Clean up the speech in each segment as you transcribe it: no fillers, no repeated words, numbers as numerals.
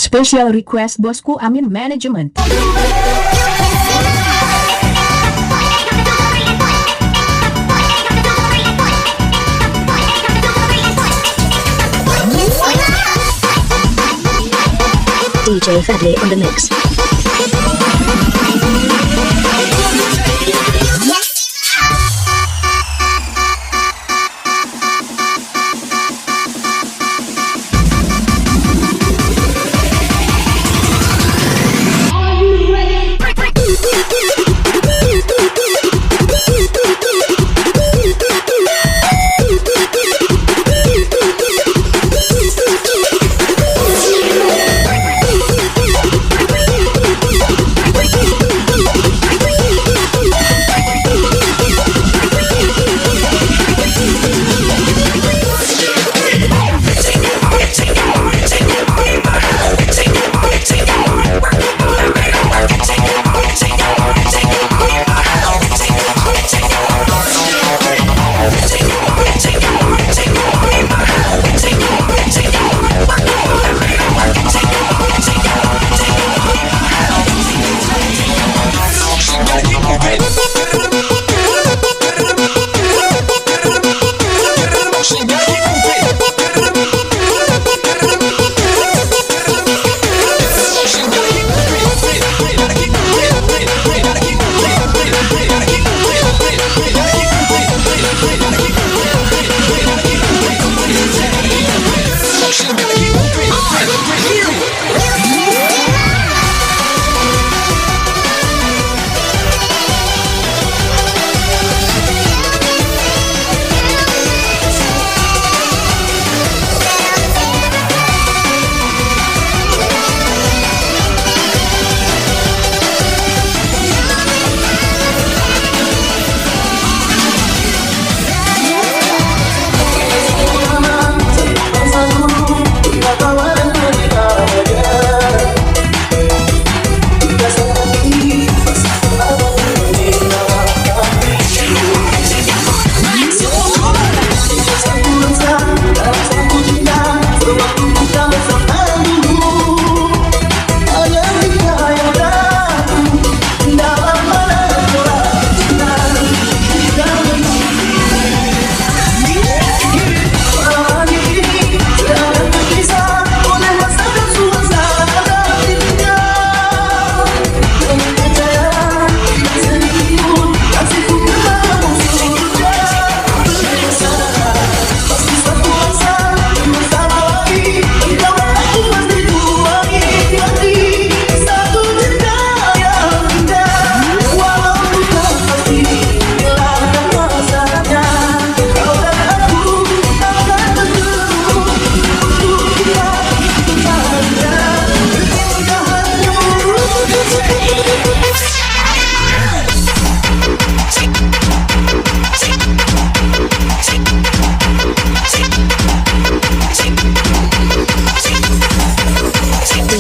Special request bosku Amin Management. DJ Fadli on the mix.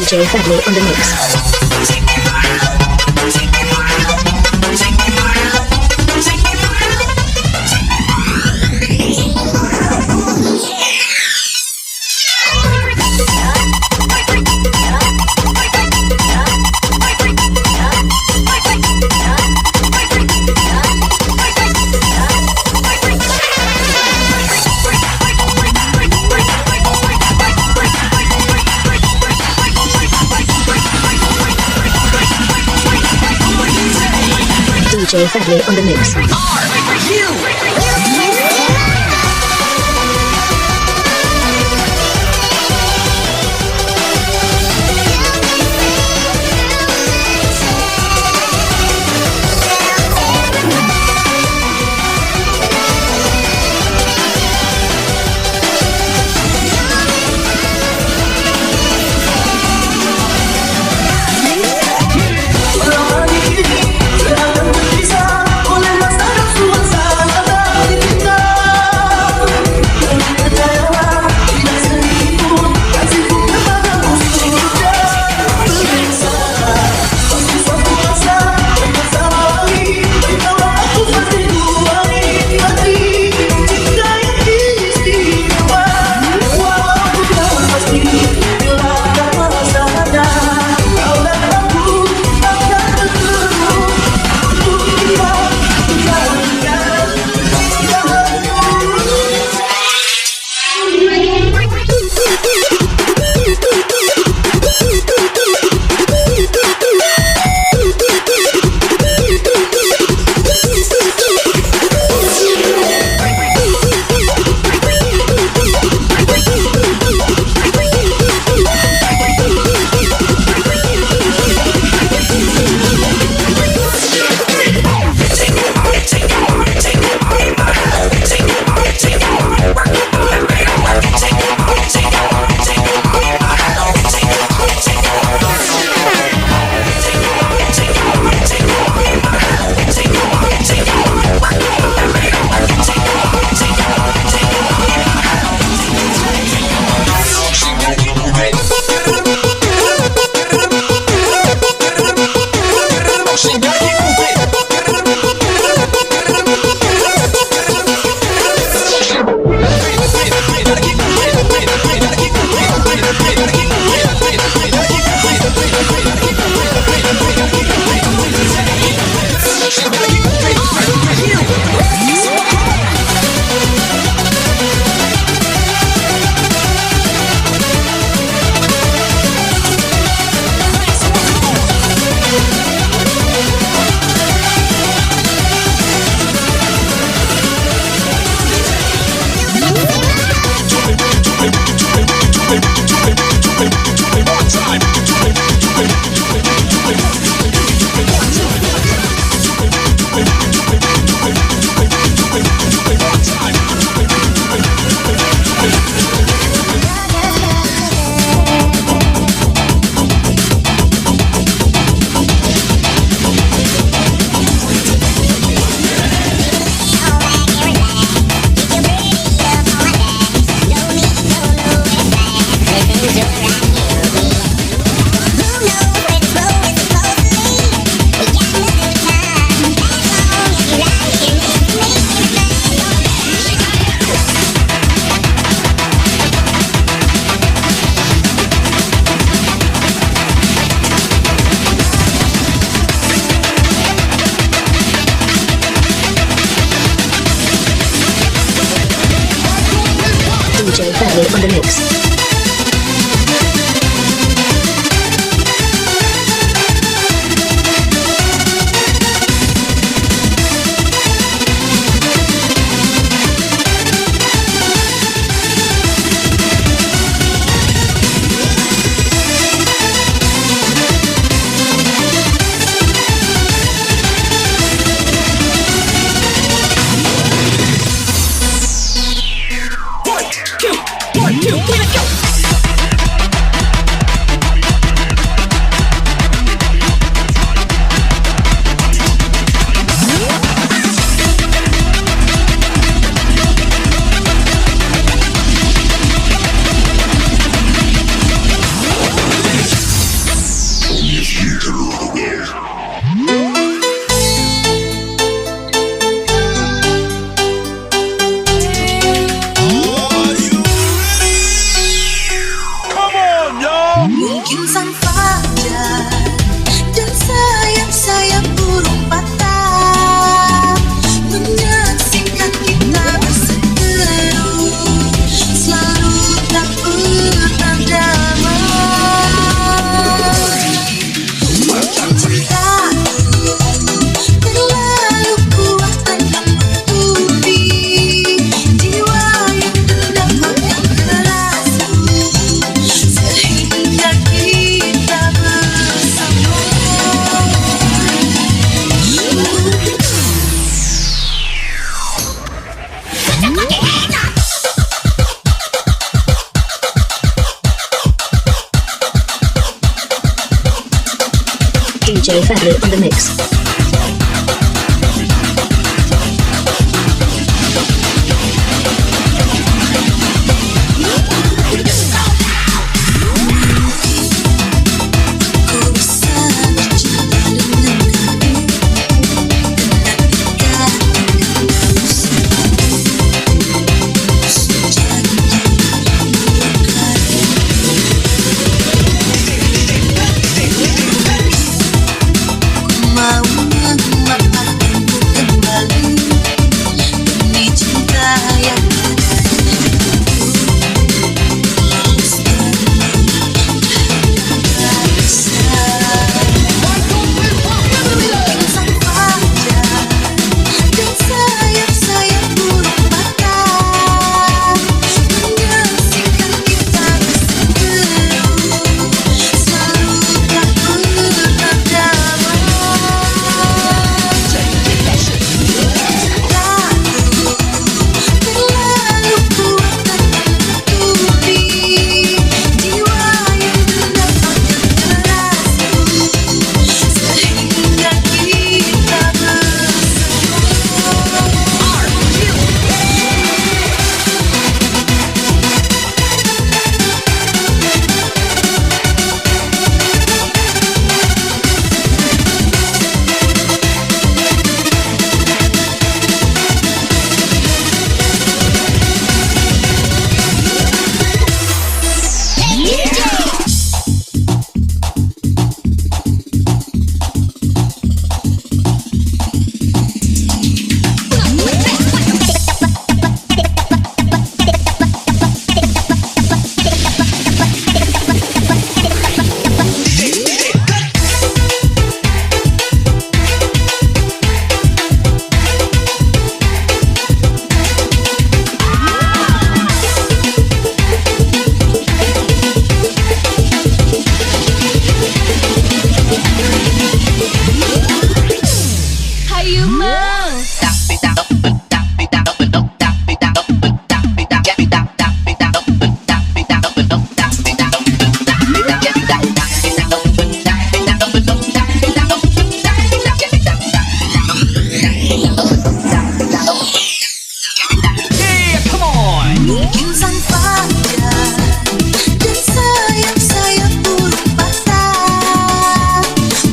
DJ Fadli on the mix. DJ Fadli on the mix. Oleh masa DJ Fadli on the mix. Mungkin sang fajar dan sayap-sayap burung patah menyaksikan kita berseteru, selalu tak pernah damai. Mungkin cintaku terlalu kuat tanpa menutupi jiwa yang hendak makan kerasku, sehingga kita bersama. DJ Fadli on the mix. Ku bisa bercinta dengan kamu, dengan kamu sejak mau memaafkanmu kembali demi cinta yang sang fajar dan sayap-sayap burung patah menyaksikan kita berseteru, selalu tak pernah damai. Terlalu kuat tanpa menutupi jiwa yang hendak makan kerasku, sehingga kita mungkin sang fajar dan sayap-sayap burung patah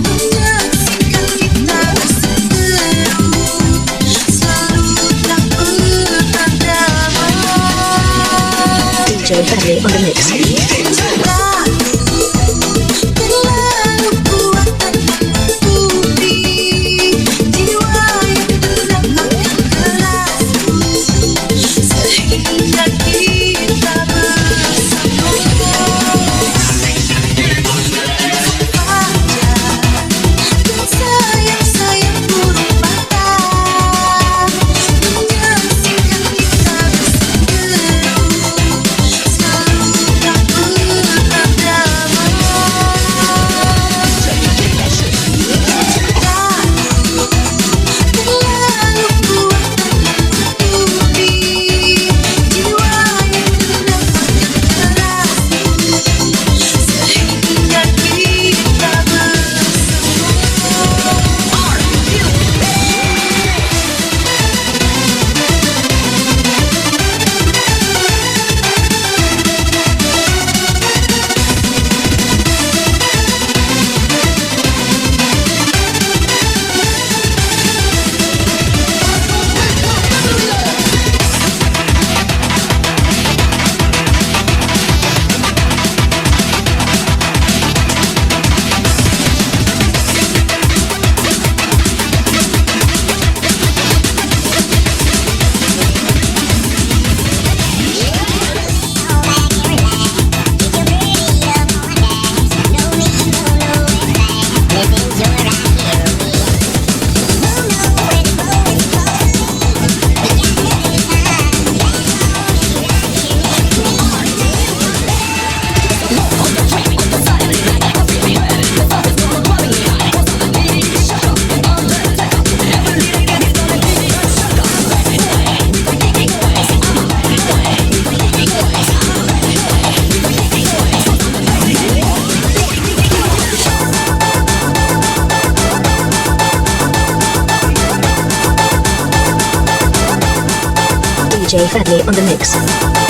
menyaksikan kita berseteru, selalu tak pernah damai. DJ Fadli on the mix. Terlalu kuat tanpa menutupi jiwa yang hendak makan kerasku, sehingga kita DJ Fadley on the mix.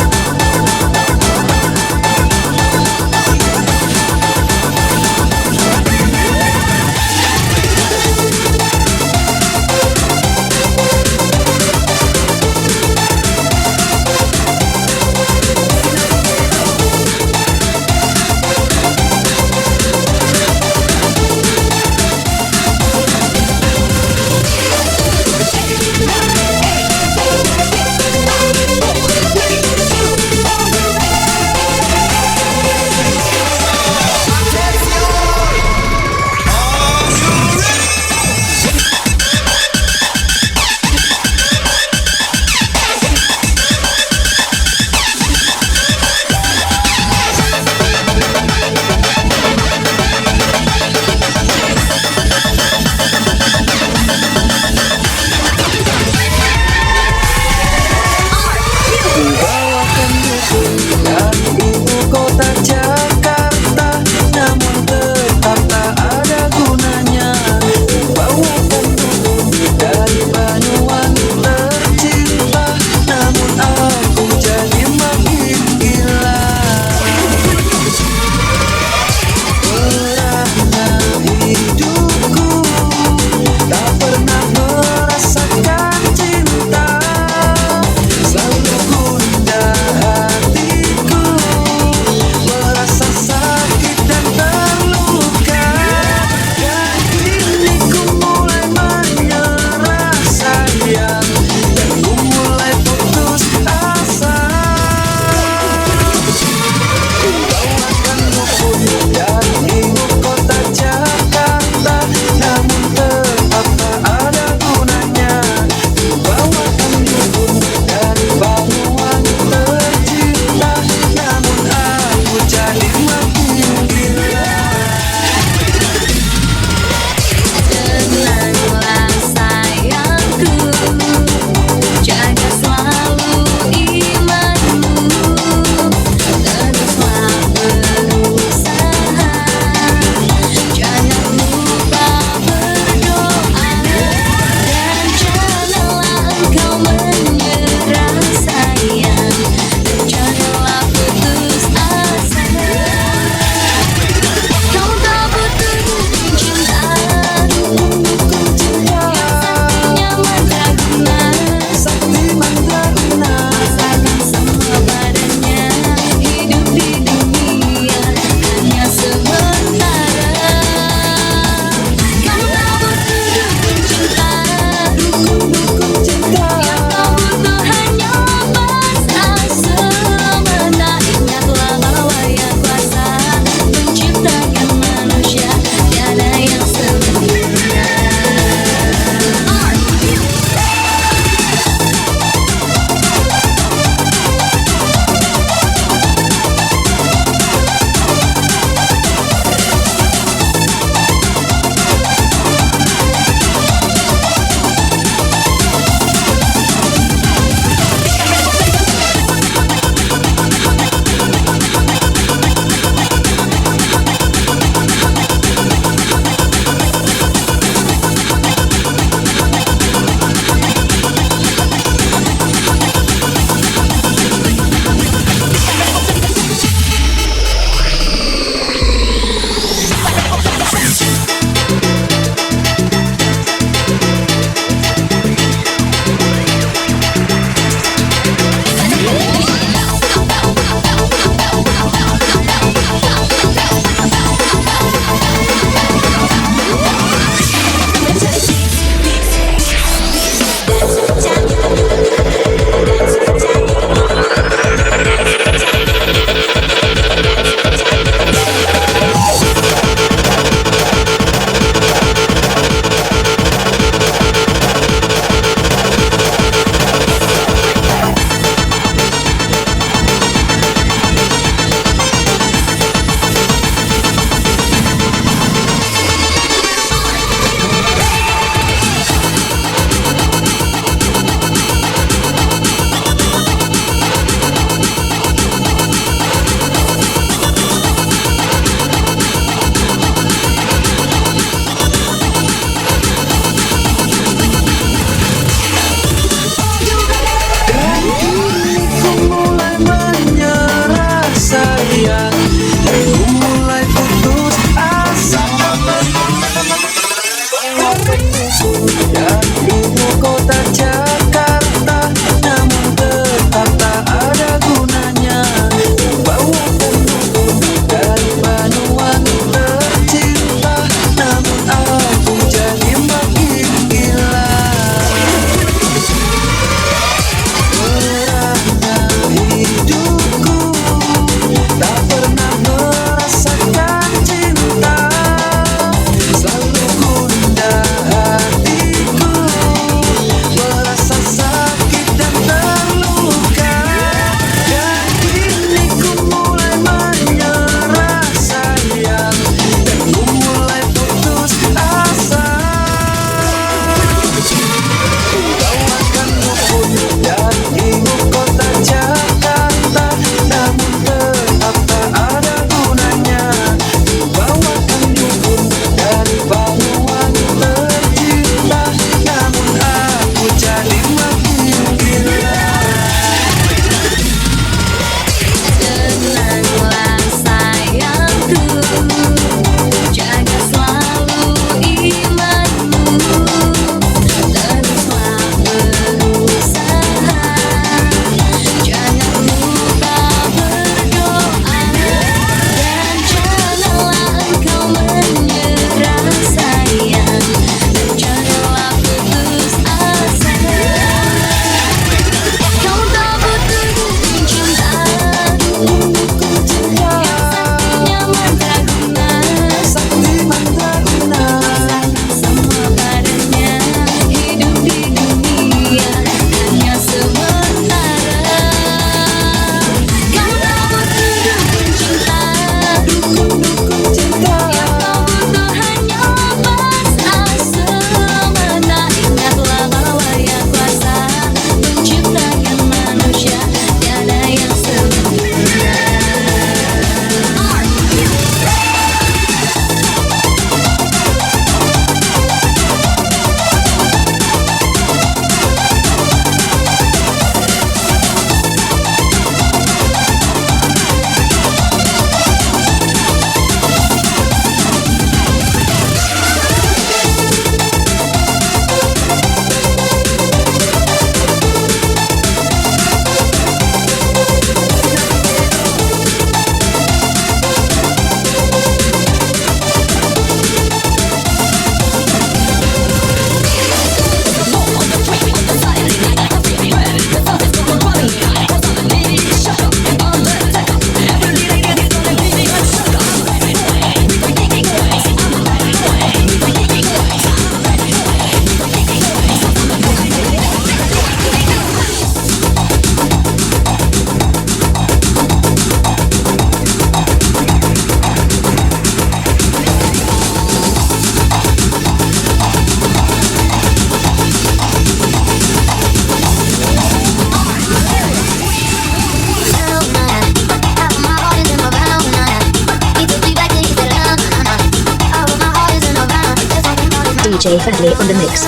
DJ Fadli on the mix.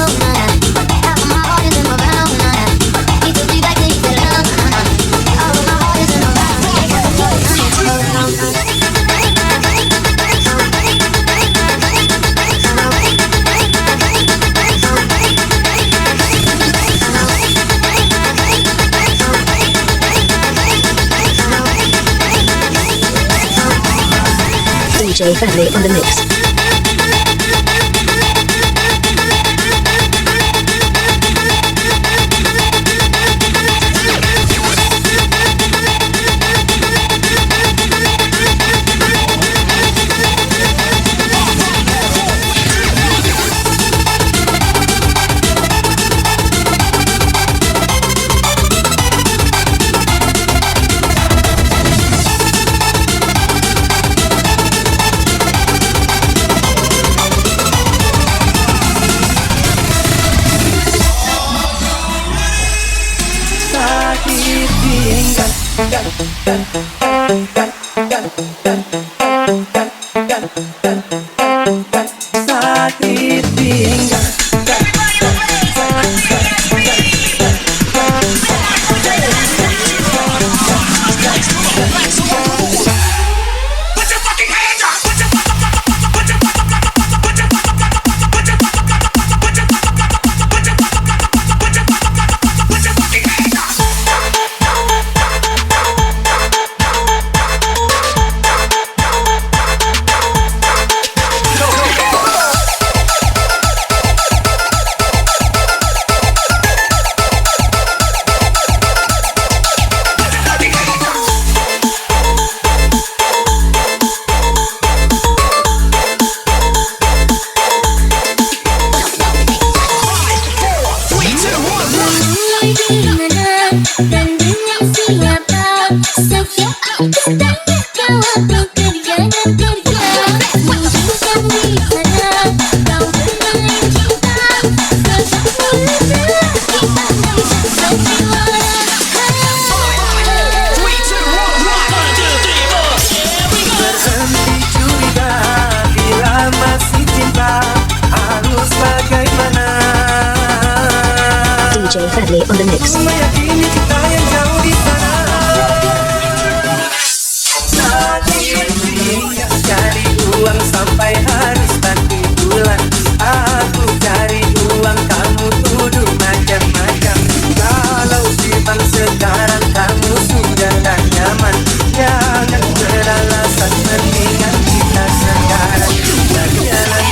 DJ Fadli on the mix. DJ Fadli on the mix. Meyakini kita yang jauh di sana. Saat ini cari uang sampai harus bantu bulan. Aku cari uang, kamu tuduh macam-macam. Kalau simpan sekarang kamu sudah tak nyaman, jangan beralasan, mendingan kita sekarang berjalan.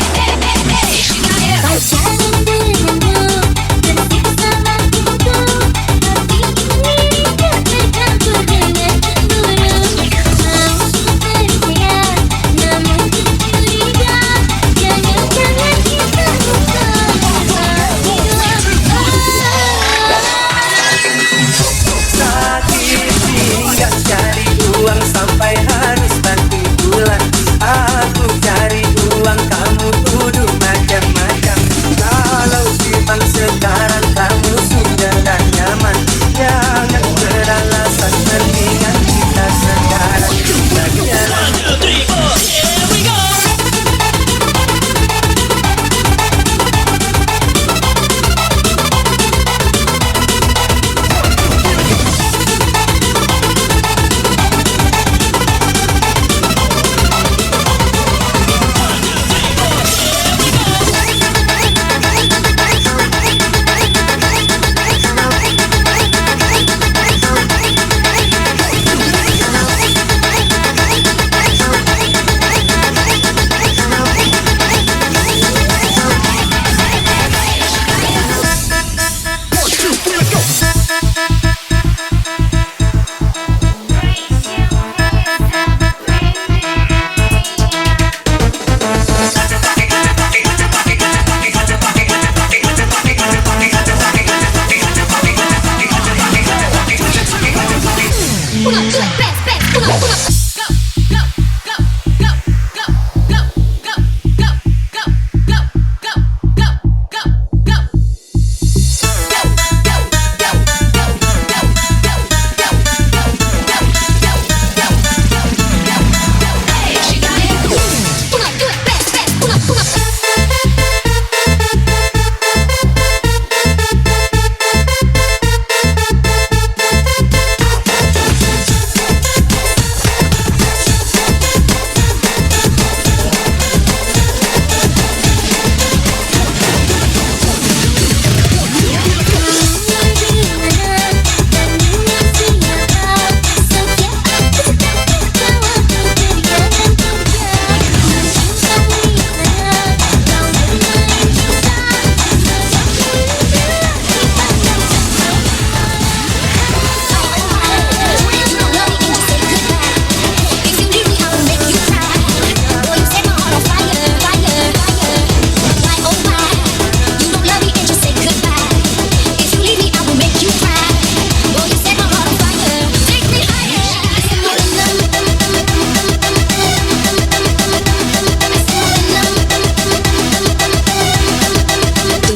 Sampai harus bantu bulan. Aku cari uang, kamu tuduh macam-macam. Kalau simpan sekarang kamu sudah tak nyaman, jangan beralasan, mendingan kita sekarang berjalan.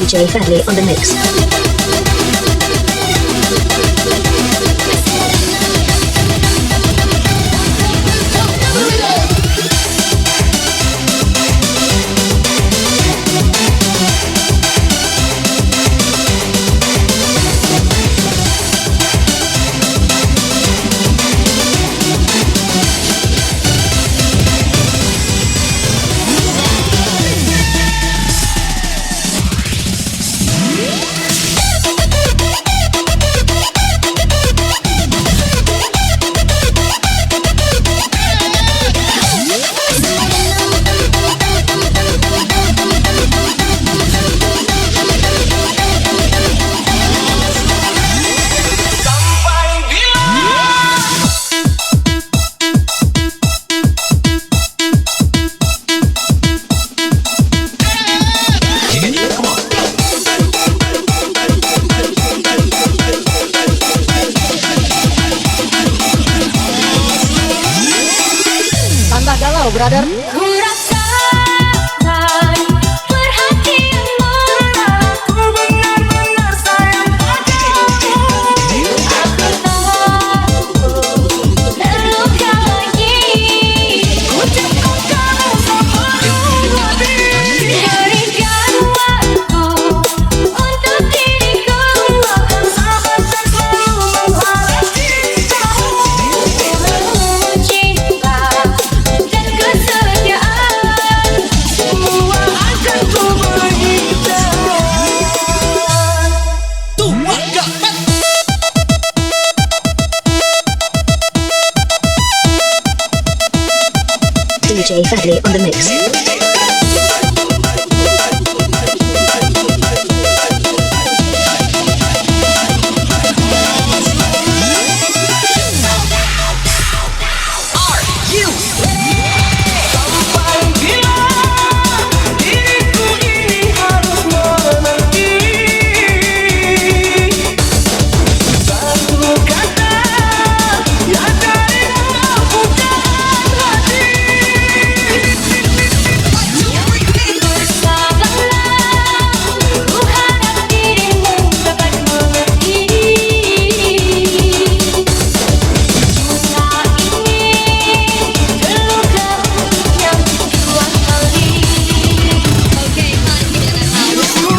DJ Fadli on the mix. Tanda galau, brother. Ku rasakan perhatianmu, aku benar-benar sayang padamu. Aku tahu terluka lagi, ucapkan kamu sebelum habis. Berikan waktu untuk diriku, akan sabar dan selalu mengharap cintamu. Cinta dan kesetiaan, semua akan ku berikan. DJ Fadli on the mix. Sampai bila diriku ini harus menanti satu kata yang darimu aku jangan hati. Bersabarlah, ku harap dirimu dapat mengerti. Cinta ini terluka yang kedua kali.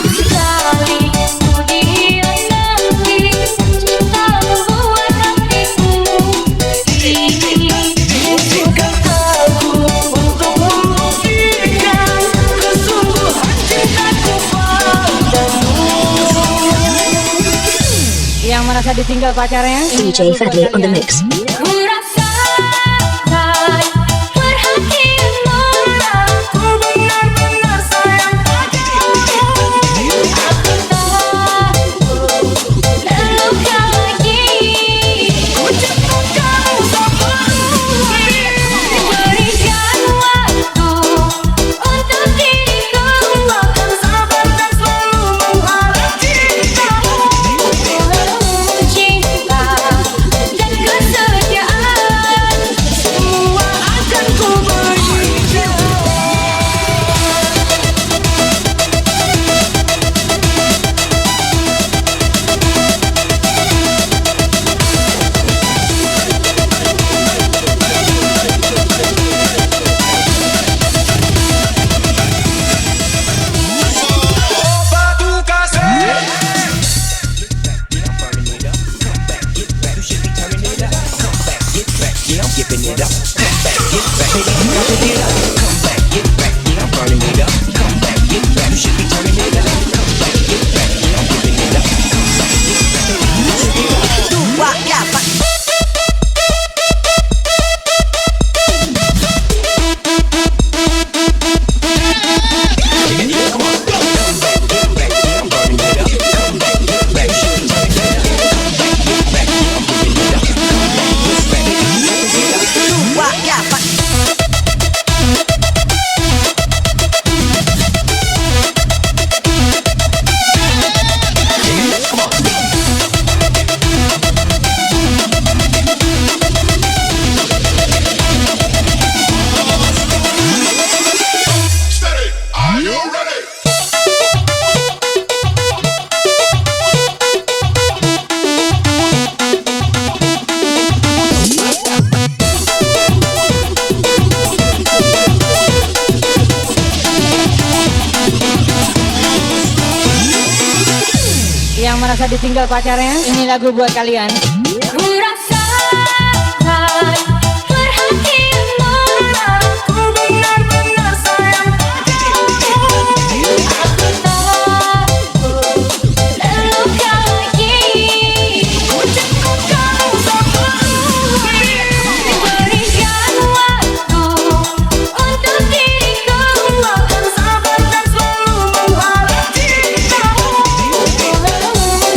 Sekali ku dihianati, cinta membuat hatiku sedih. Izinkan aku untuk membuktikan kesungguhan cintaku padamu. Yang merasa ditinggal pacarnya. DJ Fadli on the mix. Ku rasakan perhatianmu, aku benar-benar sayang padamu. Aku tahu terluka lagi, ucapkan kamu sebelum habis. Berikan waktu untuk diriku, akan sabar dan selalu mengharap cintamu. Cinta dan kesetiaan, merasa ditinggal pacarnya, ini lagu buat kalian. Ku rasakan perhatianmu, aku benar-benar sayang padamu. Aku takut terlukai, ucapku kamu sampai. Berikan waktu untuk diriku, akan sabar dan selalu mengharap cintamu.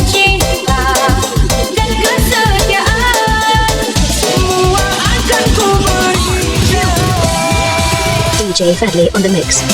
Cinta dan kesetiaan, semua akan ku berikan. DJ Fadli on the mix.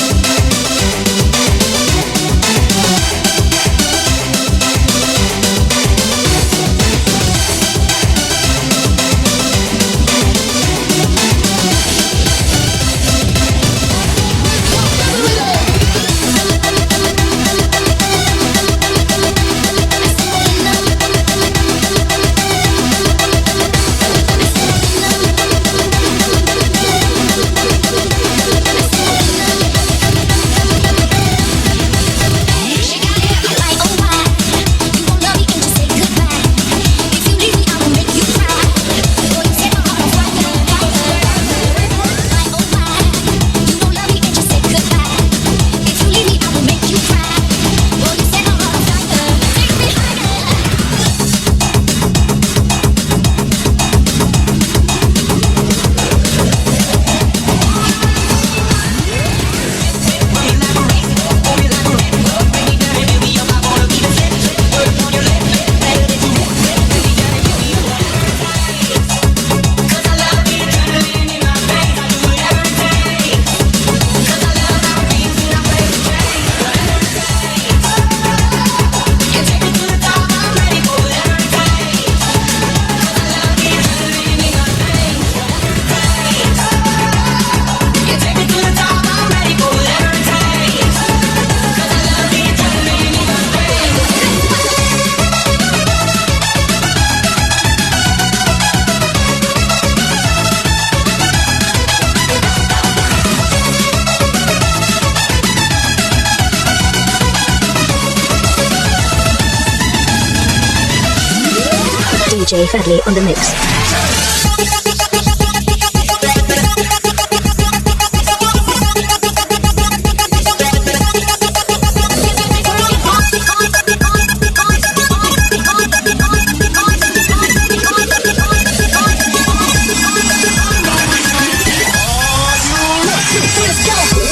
DJ Fadli on the mix.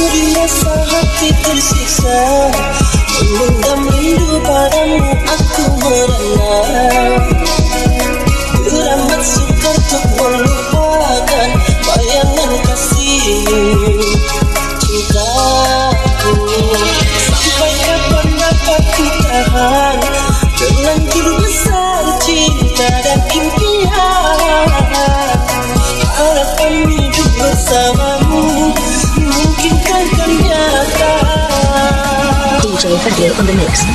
Dirasa hati tersiksa, menggenggam rindu padamu aku merana. Teramat sukar untuk melupakan bayangan kasih cintaku. Sampai kapan dapat ku tahan terlanjur besar cinta dan impian. Harapan hidup bersamamu mungkinkah kan nyata. DJ Fadli on the mix.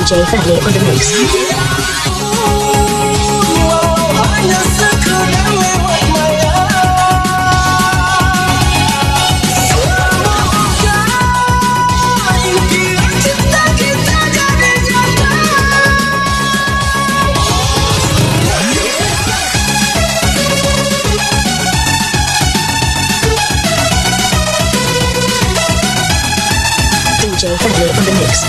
DJ Fadli on the mix. Hanya sekedar lewat maya. Semoga impian cinta kita jadi nyata. DJ Fadli on the mix.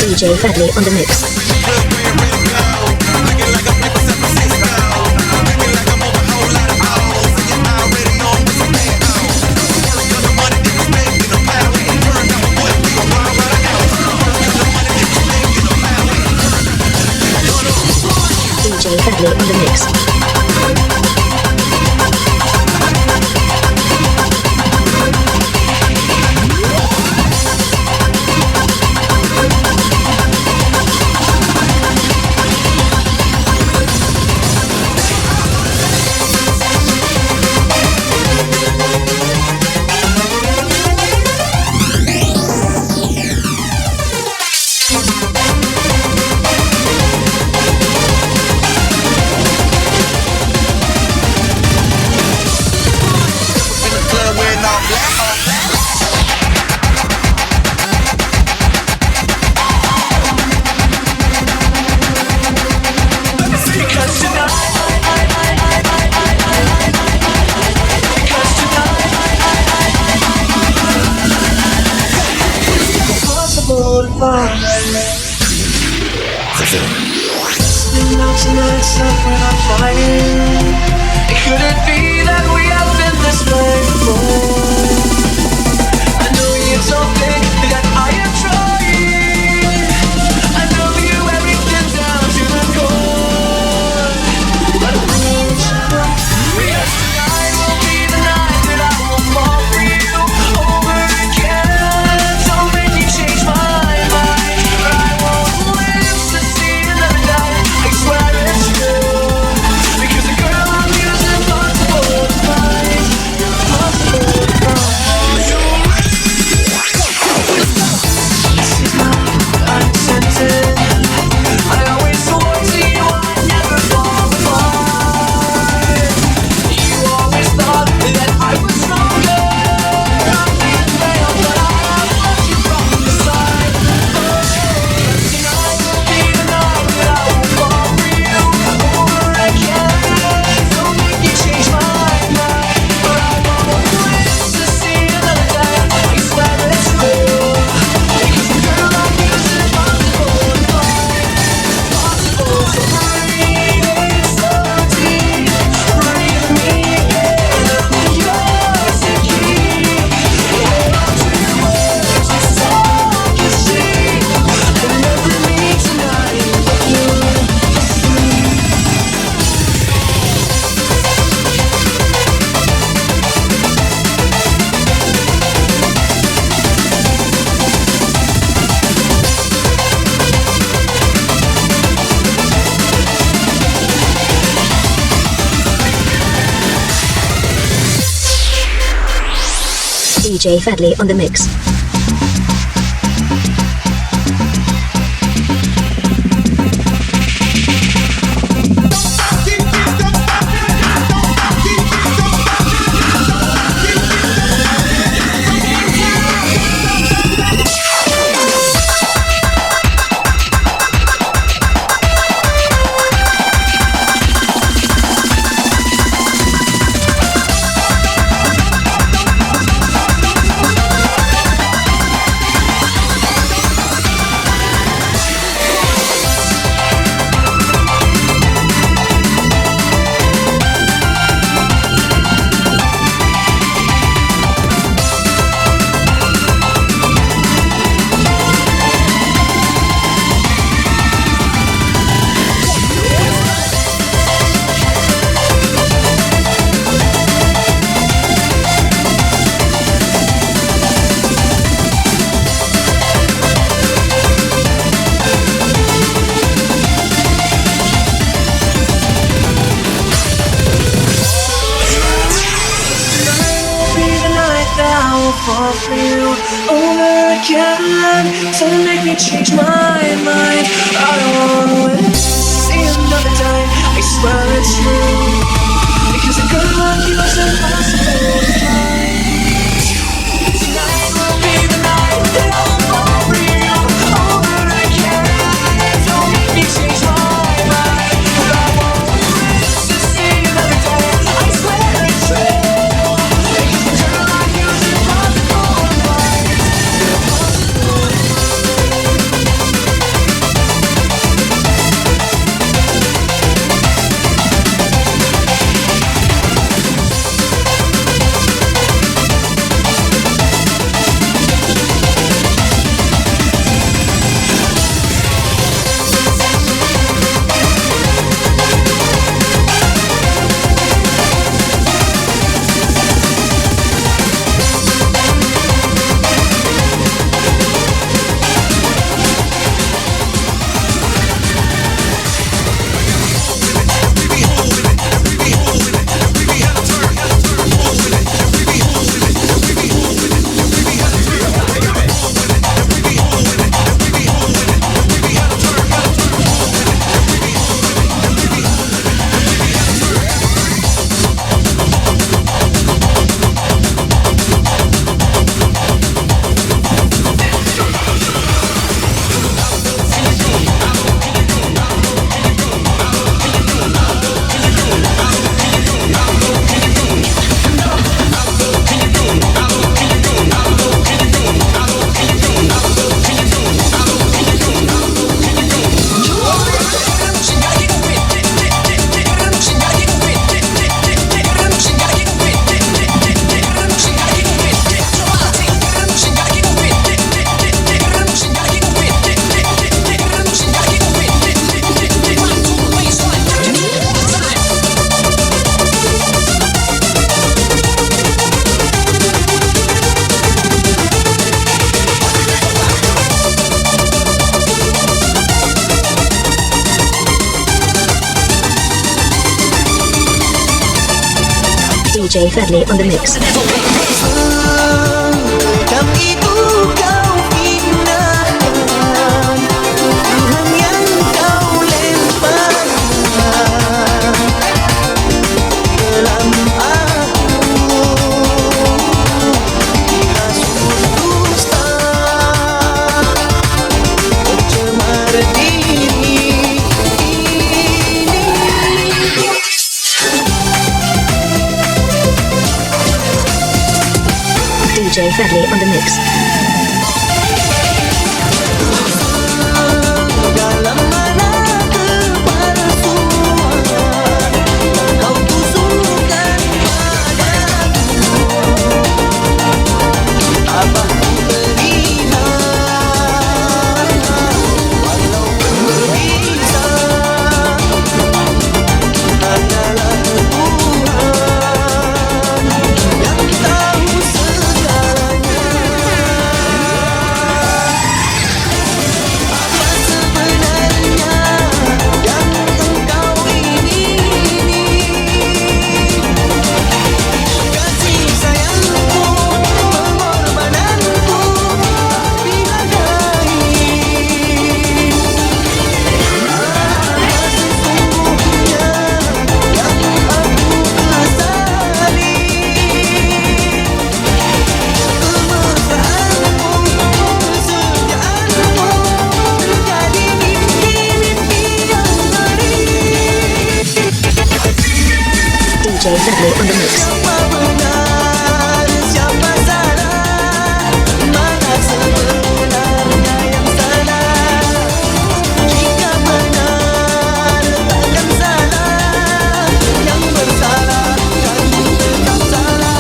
DJ Fadli on the mix. DJ Fadli on the mix. Could it be that we have been this way before? I know you don't think that I am trying. I know you everything down to the core. But because tonight will be the night that I will fall for you. DJ Fadli on the mix. Fall for you over again, so make me change my mind. I don't wanna wait, see another time. I swear it's true, because a girl like you is impossible to find. Tonight will be the night that I'll fall for you over again, so make me change my mind. I won't wait to see another day. I swear it's true. DJ Fadli on the mix. Tapi ku kau pindahkan, Tuhan yang kau lemparkan dalam aku, dihasut dusta, tercemar diri ini. DJ Fadli on the mix. Dalam mana kepalsuan yang kau tusukan padaku, apa ku berikan, walau berbisa hanyalah Tuhan yang tahu segalanya. Fadli on the mix. Siapa benar, siapa salah? Mana sebenarnya yang salah? Jika benar takkan salah, yang bersalah kan tetap salah.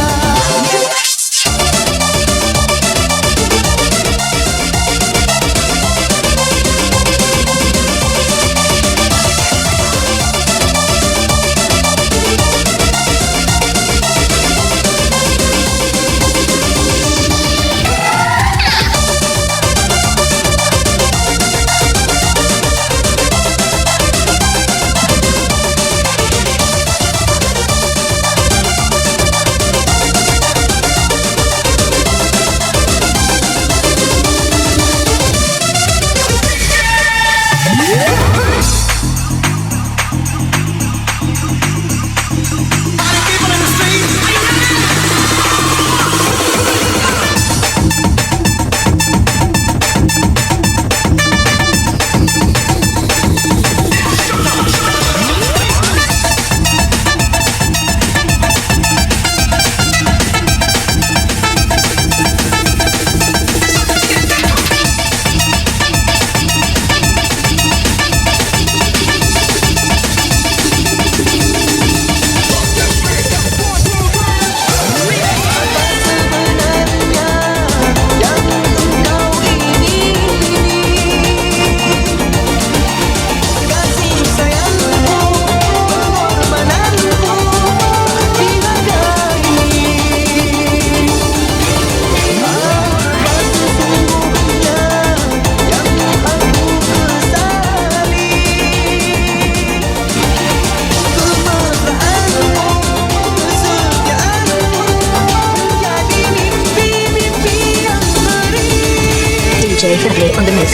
DJ Fadli on the mix.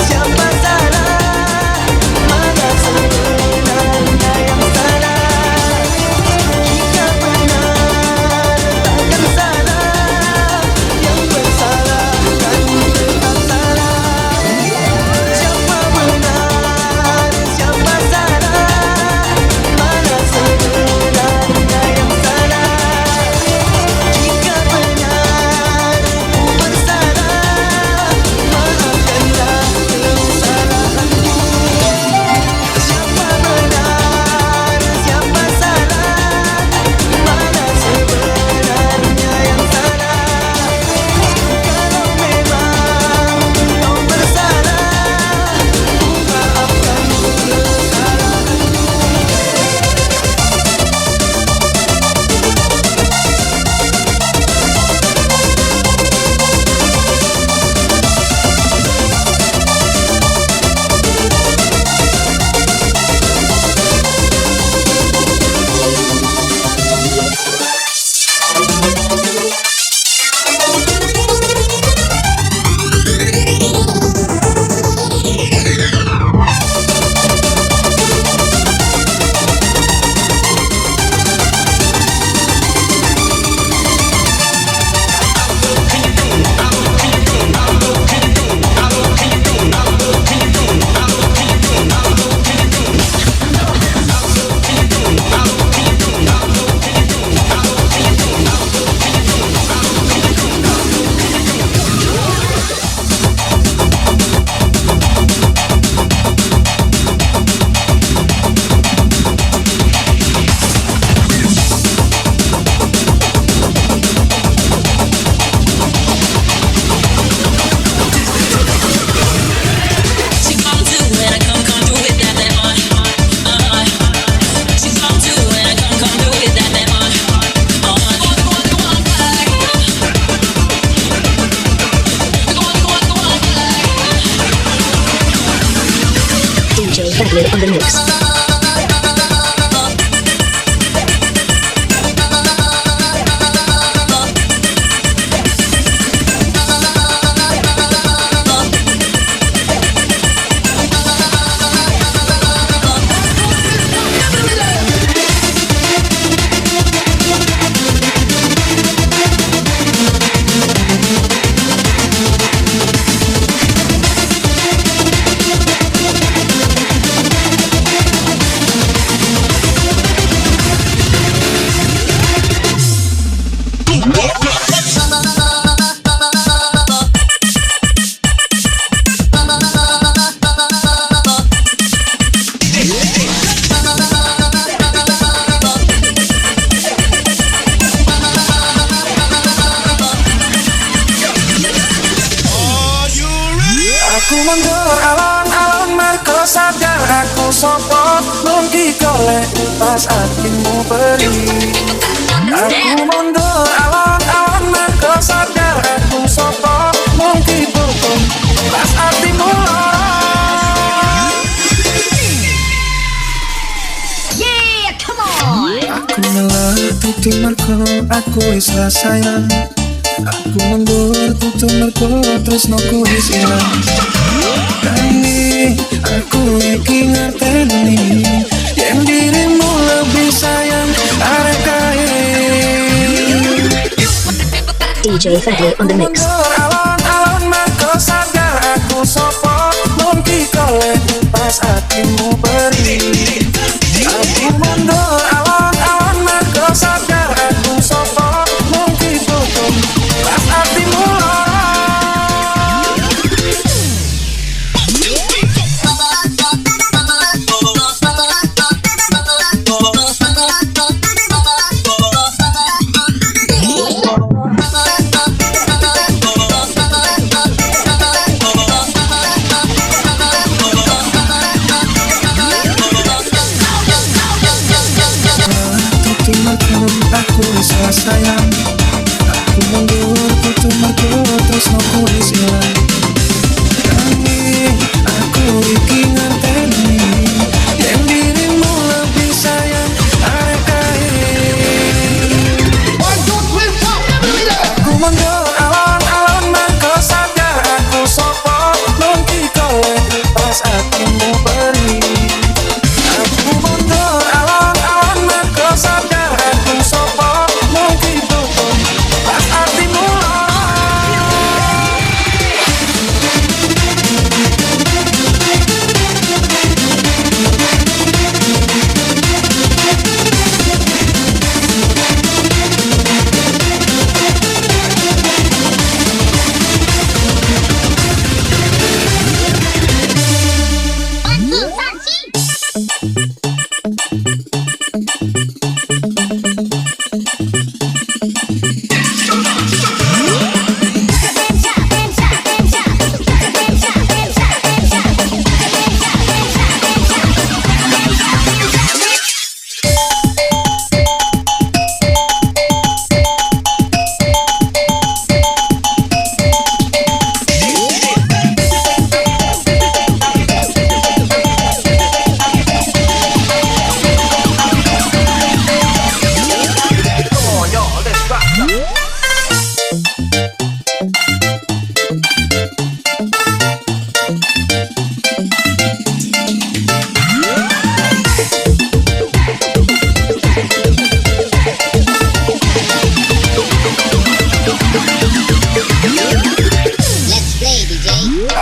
Siapa salah? Mana sebenarnya yang salah? Jika benar takkan salah, yang bersalah kan tetap salah. Siapa benar, siapa salah? Mana sebenarnya yang salah? Jika benar ku bersalah, maafkanlah kesalahanku. Siapa benar, siapa salah? Mana sebenarnya yang salah? Kalau memang kau bersalah, ku maafkan kesalahanku. DJ Fadli on the mix. sopo mungkin golek pas hatimu beri. Aku mundur alon-alon mergo sadar aku sopo mungkin butuh pas hatimu lorong. Aku ngelah tutup mergo aku wis ra sayang. Aku mundur tutup mergo tresnoku wis ilang. Kini aku iki ngerteni yen dirimu lebih sayang arek kae. DJ Fadli on the mix. Alon-alon mergo sadar aku sopo mungkin golek pas hatimu beri. Aku mundur alon-alon mergo sadar aku sopo mungkin butuh pas hatimu lorong. Aku bisa sayang, aku mundur tutup mergo terus aku wis ilang. Kini aku iki ngerteni yen dirimu lebih sayang arek kae. Aku mundur alon-alon mergo sadar aku sopo mungkin golek pas hatimu beri. Aku mundur alon-alon mergo sadar aku sopo mungkin butuh pas hatimu lorong.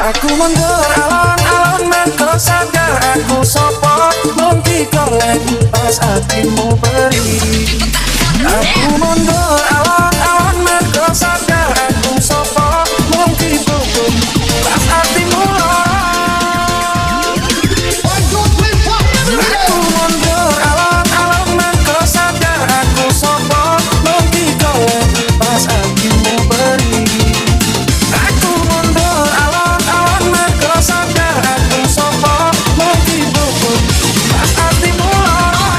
Aku mundur alon-alon mergo sadar aku sopo mungkin golek pas hatimu beri. Aku mundur alon-alon mergo sadar aku sopo mungkin butuh pas hatimu lorong. Aku mundur alon-alon mergo sadar aku sopo mungkin golek pas hatimu beri. Aku mundur alon-alon mergo sadar aku sopo mungkin butuh pas hatimu lorong.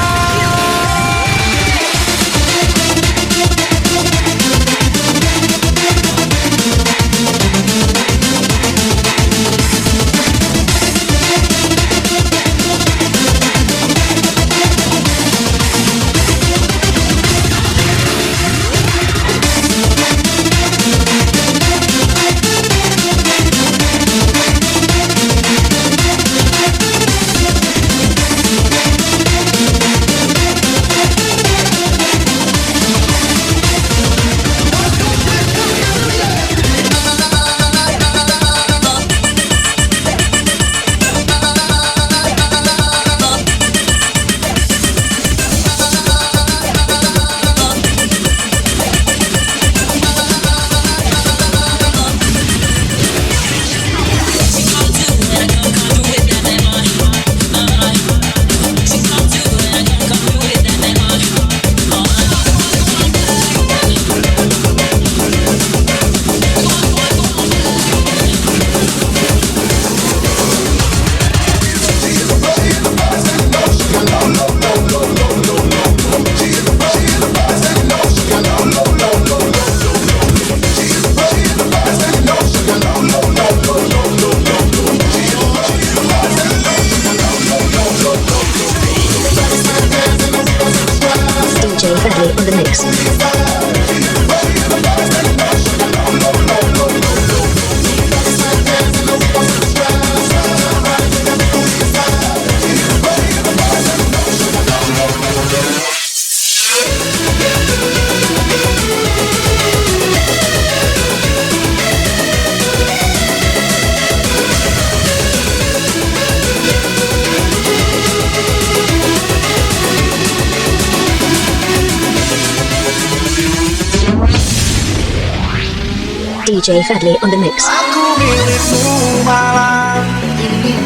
DJ Fadli on the mix. Aku milikmu malam ini,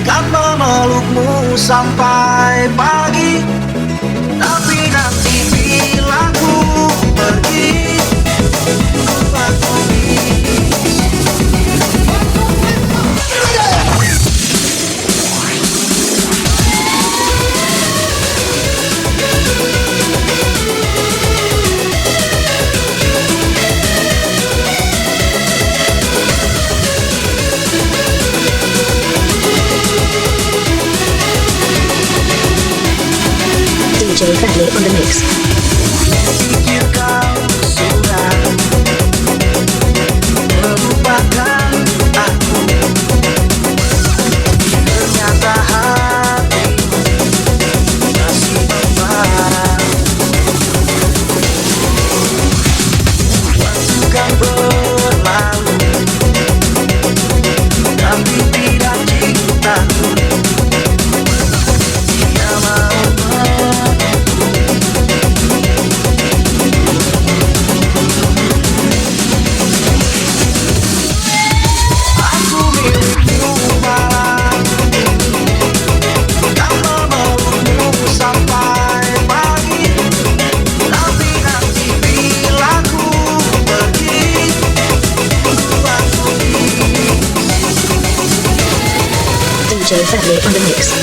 kan memelukmu sampai pagi. Tapi nanti bila ku pergi, aku DJ Fadli on the mix. pikir kau sudah melupakan aku. Ternyata hatimu masih membara. Waktu kan berlalu, tapi tidak cintaku. Dia mau aku milikmu malam ini, kan memelukmu sampai pagi. Tapi nanti bila ku pergi, aku DJ Fadli on the mix.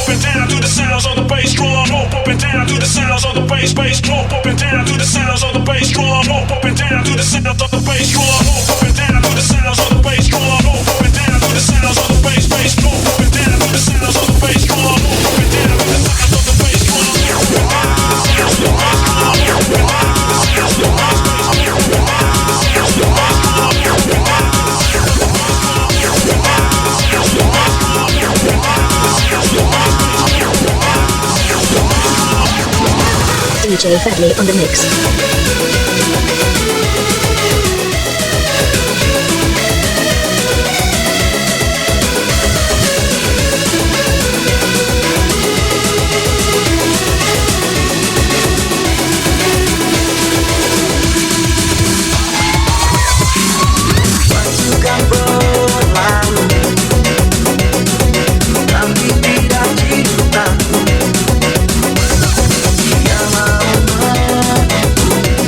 Up and down to the sounds of the bass drum. Up and down to the sounds of the bass drum. Up and down to the sounds of the bass drum. Up and down to the sounds of the bass drum. Up and down to the sounds of the bass drum. Up and down to the sounds of the bass drum. Up and down to the sounds of the bass drum. Up and down to the sounds of the bass drum. DJ Fadli on the mix. waktu kan berlalu, tapi tidak cintaku. Dia mau menunggu.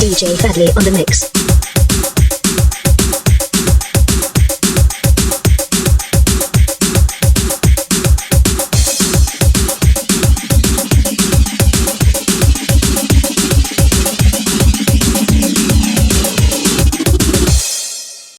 DJ Fadley on the mix.